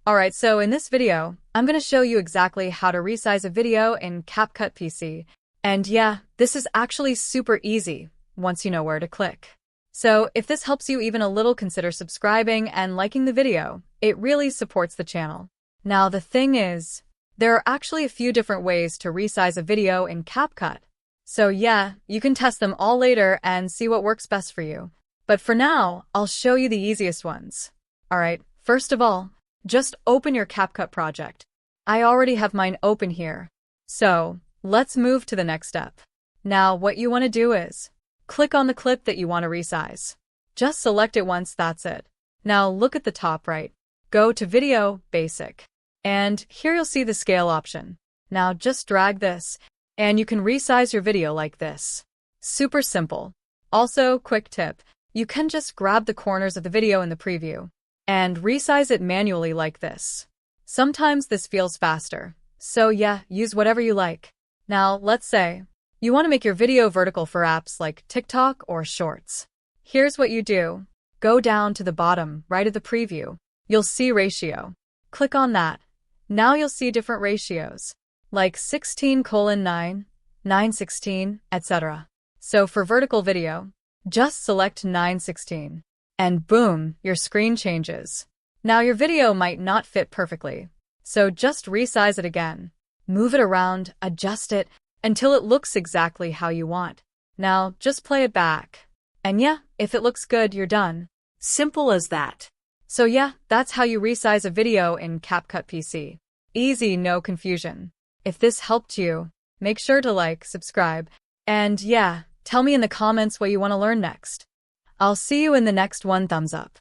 Alright, so in this video, I'm going to show you exactly how to resize a video in CapCut PC. And yeah, this is actually super easy once you know where to click. So if this helps you even a little, consider subscribing and liking the video. It really supports the channel. Now the thing is, there are actually a few different ways to resize a video in CapCut. So yeah, you can test them all later and see what works best for you. But for now, I'll show you the easiest ones. Alright, first of all, just open your CapCut project. I already have mine open here. So let's move to the next step. Now what you want to do is click on the clip that you want to resize. Just select it once, that's it. Now look at the top right. Go to Video, Basic. And here you'll see the scale option. Now just drag this, and you can resize your video like this. Super simple. Also, quick tip, you can just grab the corners of the video in the preview and resize it manually like this. Sometimes this feels faster. So yeah, use whatever you like. Now, let's say you want to make your video vertical for apps like TikTok or Shorts. Here's what you do. Go down to the bottom right of the preview. You'll see ratio. Click on that. Now you'll see different ratios, like 16:9, 9:16, etc. So for vertical video, just select 9:16. And boom, your screen changes. Now your video might not fit perfectly, so just resize it again. Move it around, adjust it, until it looks exactly how you want. Now just play it back. And yeah, if it looks good, you're done. Simple as that. So yeah, that's how you resize a video in CapCut PC. Easy, no confusion. If this helped you, make sure to like, subscribe, and yeah, tell me in the comments what you want to learn next. I'll see you in the next one. Thumbs up.